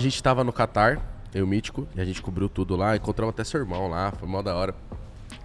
A gente tava no Catar, eu e o Mítico, e a gente cobriu tudo lá, encontramos até seu irmão lá, foi mó da hora.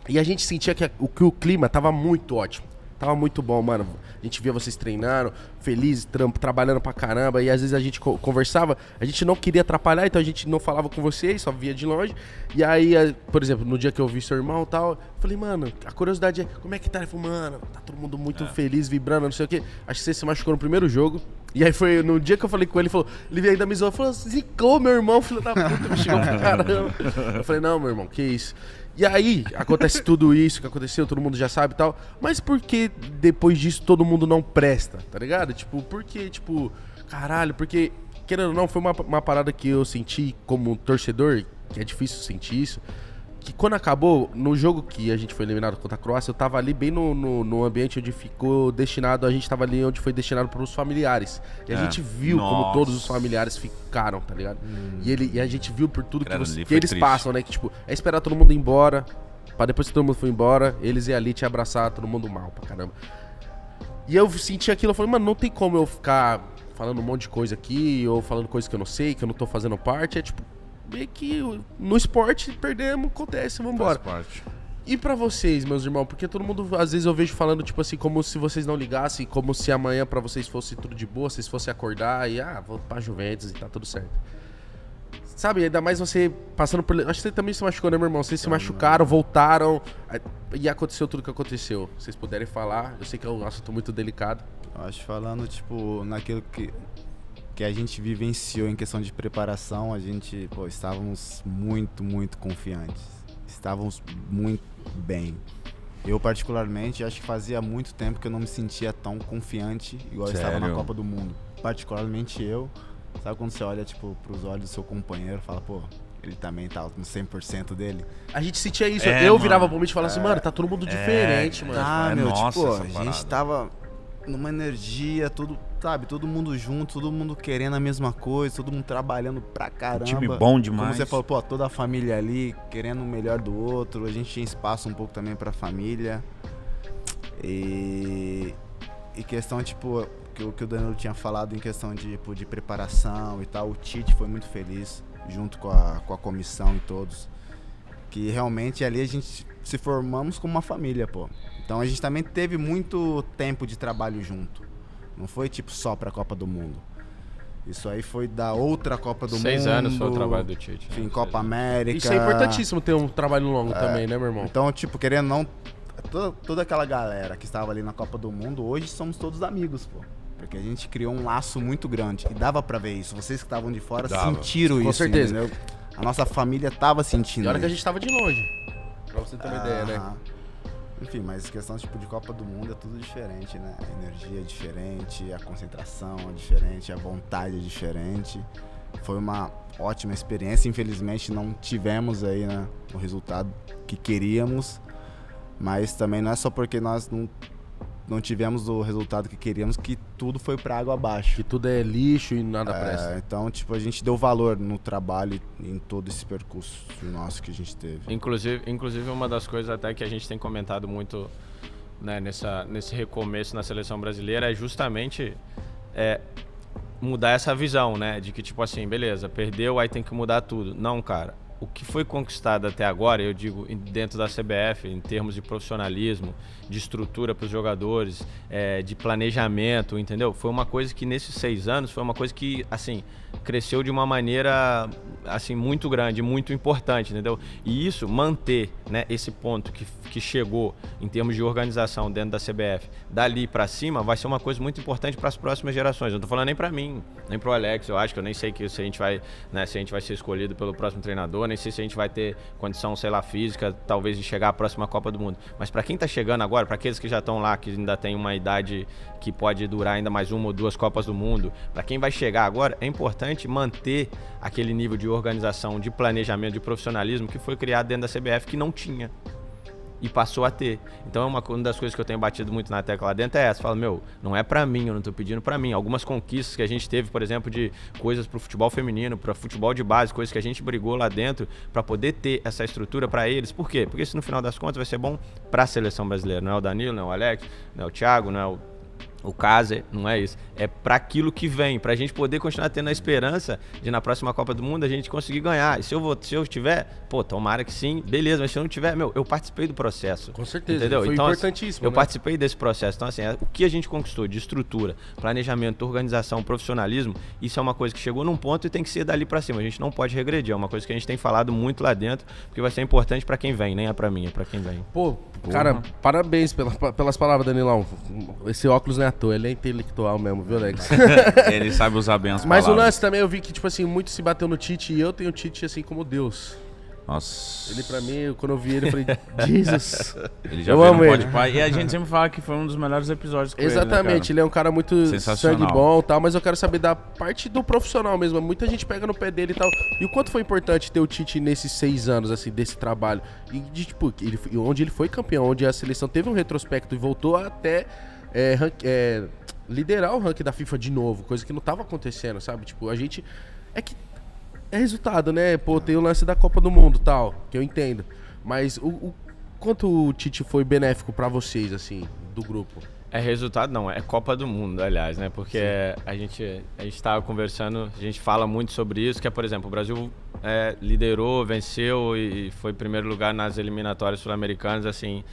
E a gente sentia que o clima tava muito ótimo. Tava muito bom, mano. A gente via vocês treinando, felizes, trabalhando pra caramba. E às vezes a gente conversava, a gente não queria atrapalhar, então a gente não falava com vocês, só via de longe. E aí, por exemplo, no dia que eu vi seu irmão e tal, eu falei, mano, a curiosidade é, como é que tá? Ele falou, mano, tá todo mundo muito feliz, vibrando, não sei o quê. Acho que você se machucou no primeiro jogo. E aí foi no dia que eu falei com ele, ele ainda me zoou, falou, zicou meu irmão, filho da puta, me xingou pra caramba. Eu falei, não, meu irmão, que isso. E aí, acontece tudo isso que aconteceu, todo mundo já sabe e tal. Mas por que depois disso todo mundo não presta, tá ligado? Tipo, por que, tipo, caralho, porque, querendo ou não, foi uma parada que eu senti como torcedor, que é difícil sentir isso. Que quando acabou, no jogo que a gente foi eliminado contra a Croácia, eu tava ali bem no ambiente onde ficou destinado, a gente tava ali onde foi destinado para os familiares. E a gente viu como todos os familiares ficaram, tá ligado? E a gente viu por tudo que eles passam, né? Que tipo, é esperar todo mundo ir embora, pra depois que todo mundo for embora, eles ir ali te abraçar, todo mundo mal pra caramba. E eu senti aquilo, eu falei, mano, não tem como eu ficar falando um monte de coisa aqui, ou falando coisas que eu não sei, que eu não tô fazendo parte, é tipo, meio que no esporte perdemos, acontece, vambora. E pra vocês, meus irmãos, porque todo mundo, às vezes eu vejo falando, tipo assim, como se vocês não ligassem, como se amanhã pra vocês fosse tudo de boa, vocês fossem acordar e, vou pra Juventus e tá tudo certo. Sabe, ainda mais você passando por... Acho que você também se machucou, né, meu irmão? Vocês se machucaram, voltaram e aconteceu tudo que aconteceu. Se vocês puderem falar, eu sei que é um assunto muito delicado. Eu acho falando, tipo, naquilo que a gente vivenciou em questão de preparação, a gente, estávamos muito, muito confiantes. Estávamos muito bem. Eu, particularmente, acho que fazia muito tempo que eu não me sentia tão confiante igual eu estava na Copa do Mundo. Particularmente eu. Sabe quando você olha, tipo, pros olhos do seu companheiro e fala, ele também tá no 100% dele? A gente sentia isso. Eu virava pro Mitch e falava assim, mano, tá todo mundo diferente, mano. A gente tava numa energia, tudo, sabe, todo mundo junto, todo mundo querendo a mesma coisa, todo mundo trabalhando pra caramba. Um time bom demais. Como você falou, toda a família ali, querendo o melhor do outro, a gente tinha espaço um pouco também pra família. E questão, tipo, que o Danilo tinha falado em questão de preparação e tal, o Tite foi muito feliz, junto com a comissão e todos, que realmente ali a gente se formamos como uma família, Então a gente também teve muito tempo de trabalho junto. Não foi tipo só pra Copa do Mundo. Isso aí foi da outra Copa do Mundo. 6 anos foi o trabalho do Tite. Enfim, Copa América. Isso é importantíssimo ter um trabalho longo também, né, meu irmão? Então, tipo, querendo ou não, toda aquela galera que estava ali na Copa do Mundo, hoje somos todos amigos, Porque a gente criou um laço muito grande. E dava pra ver isso. Vocês que estavam de fora sentiram isso. Com certeza. Entendeu? A nossa família tava sentindo. E olha que a gente tava de longe. Pra você ter uma ideia, né? Enfim, mas questão tipo, de Copa do Mundo é tudo diferente, né? A energia é diferente, a concentração é diferente, a vontade é diferente. Foi uma ótima experiência. Infelizmente não tivemos aí, né, o resultado que queríamos. Mas também não é só porque nós não tivemos o resultado que queríamos que tudo foi pra água abaixo. Que tudo é lixo e nada presta. Então, tipo, a gente deu valor no trabalho e em todo esse percurso nosso que a gente teve. Inclusive uma das coisas até que a gente tem comentado muito, né, nesse recomeço na seleção brasileira é justamente mudar essa visão, né? De que, tipo assim, beleza, perdeu, aí tem que mudar tudo. Não, cara. O que foi conquistado até agora, eu digo, dentro da CBF, em termos de profissionalismo, de estrutura para os jogadores, de planejamento, entendeu? Foi uma coisa que nesses 6 anos, foi uma coisa que, assim, cresceu de uma maneira, assim, muito grande, muito importante, entendeu? E isso, manter, né, esse ponto que chegou em termos de organização dentro da CBF, dali para cima, vai ser uma coisa muito importante para as próximas gerações. Eu não tô falando nem para mim, nem para o Alex, eu acho que eu nem sei se a gente vai, né, se a gente vai ser escolhido pelo próximo treinador, nem sei se a gente vai ter condição, sei lá, física, talvez de chegar à próxima Copa do Mundo. Mas para quem tá chegando agora, para aqueles que já estão lá, que ainda tem uma idade que pode durar ainda mais 1 ou 2 Copas do Mundo, para quem vai chegar agora, é importante manter aquele nível de organização, de planejamento, de profissionalismo que foi criado dentro da CBF, que não tinha. E passou a ter. Então uma das coisas que eu tenho batido muito na tecla lá dentro é essa. Falo, não é pra mim, eu não tô pedindo pra mim. Algumas conquistas que a gente teve, por exemplo, de coisas pro futebol feminino, pro futebol de base, coisas que a gente brigou lá dentro pra poder ter essa estrutura pra eles. Por quê? Porque isso no final das contas vai ser bom pra seleção brasileira. Não é o Danilo, não é o Alex, não é o Thiago, não é o Kaiser, não é isso. É para aquilo que vem, pra gente poder continuar tendo a esperança de na próxima Copa do Mundo a gente conseguir ganhar. E se eu tiver, pô, tomara que sim, beleza, mas se eu não tiver, eu participei do processo. Com certeza, entendeu? foi então, importantíssimo. Eu né? participei desse processo. Então, assim, o que a gente conquistou de estrutura, planejamento, organização, profissionalismo, isso é uma coisa que chegou num ponto e tem que ser dali pra cima. A gente não pode regredir. É uma coisa que a gente tem falado muito lá dentro, porque vai ser importante pra quem vem, nem é pra mim, é pra quem vem. Pô, cara, parabéns pelas palavras, Danilão. Esse óculos não é à toa, ele é intelectual mesmo, viu, Lex? Ele sabe usar bem as Mas palavras. o lance também, eu vi que, tipo assim, muito se bateu no Tite e eu tenho o Tite assim como Deus. Nossa. Ele pra mim, quando eu vi ele, eu falei, Jesus. Ele já Eu veio amo no ele. Podpah. E a gente sempre fala que foi um dos melhores episódios com Exatamente, ele, ele é um cara muito Sensacional. sangue bom e tal, mas eu quero saber da parte do profissional mesmo. Muita gente pega no pé dele e tal. E o quanto foi importante ter o Tite nesses 6 anos, assim, desse trabalho. E de, tipo, onde ele foi campeão, onde a seleção teve um retrospecto e voltou até liderar o ranking da FIFA de novo, coisa que não tava acontecendo, sabe? Tipo, a gente. É que é resultado, né? Pô, tem o lance da Copa do Mundo tal, que eu entendo. Mas o quanto o Tite foi benéfico pra vocês, assim, do grupo? É resultado não, é Copa do Mundo, aliás, né? Porque a gente estava conversando, a gente fala muito sobre isso, que é, por exemplo, o Brasil liderou, venceu e foi primeiro lugar nas eliminatórias sul-americanas, assim,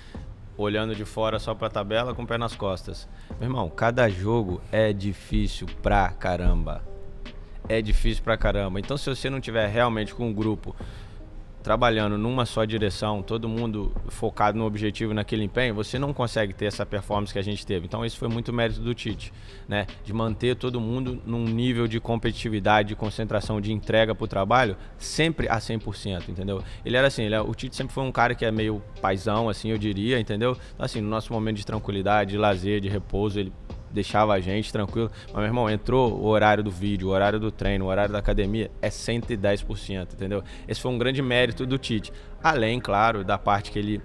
olhando de fora só pra tabela com o pé nas costas. Meu irmão, cada jogo é difícil pra caramba. É difícil pra caramba. Então, se você não tiver realmente com um grupo trabalhando numa só direção, todo mundo focado no objetivo, naquele empenho, você não consegue ter essa performance que a gente teve. Então, isso foi muito mérito do Tite, né? De manter todo mundo num nível de competitividade, de concentração, de entrega pro trabalho, sempre a 100%, entendeu? Ele era assim, o Tite sempre foi um cara que é meio paizão, assim, eu diria, entendeu? Então, assim, no nosso momento de tranquilidade, de lazer, de repouso, ele deixava a gente tranquilo. Mas, meu irmão, entrou o horário do vídeo, o horário do treino, o horário da academia, é 110%, entendeu? Esse foi um grande mérito do Tite. Além, claro, da parte que ele,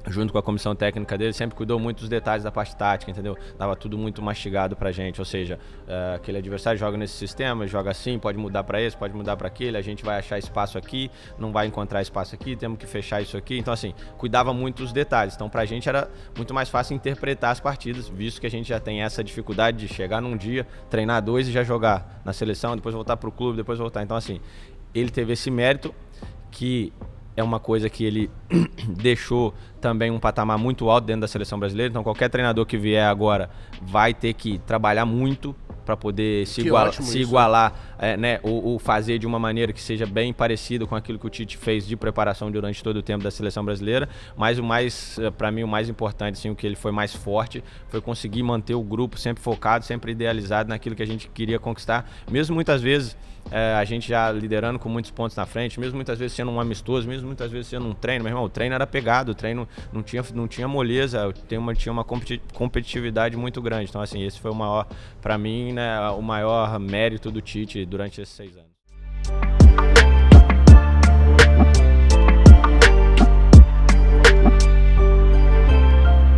junto com a comissão técnica dele, sempre cuidou muito dos detalhes da parte tática, entendeu? Dava tudo muito mastigado pra gente, ou seja, aquele adversário joga nesse sistema, joga assim, pode mudar pra esse, pode mudar pra aquele, a gente vai achar espaço aqui, não vai encontrar espaço aqui, temos que fechar isso aqui. Então, assim, cuidava muito dos detalhes. Então, pra gente era muito mais fácil interpretar as partidas, visto que a gente já tem essa dificuldade de chegar num dia, treinar 2 e já jogar na seleção, depois voltar pro clube, depois voltar. Então, assim, ele teve esse mérito que é uma coisa que ele deixou também um patamar muito alto dentro da seleção brasileira. Então, qualquer treinador que vier agora vai ter que trabalhar muito para poder se igualar, né, ou fazer de uma maneira que seja bem parecida com aquilo que o Tite fez de preparação durante todo o tempo da seleção brasileira. Mas para mim, o mais importante, assim, o que ele foi mais forte, foi conseguir manter o grupo sempre focado, sempre idealizado naquilo que a gente queria conquistar, mesmo muitas vezes a gente já liderando com muitos pontos na frente, mesmo muitas vezes sendo um amistoso, mesmo muitas vezes sendo um treino. Meu irmão, o treino era pegado, o treino não tinha moleza, tinha uma competitividade muito grande. Então, assim, esse foi o maior, para mim, né, o maior mérito do Tite durante esses 6 anos.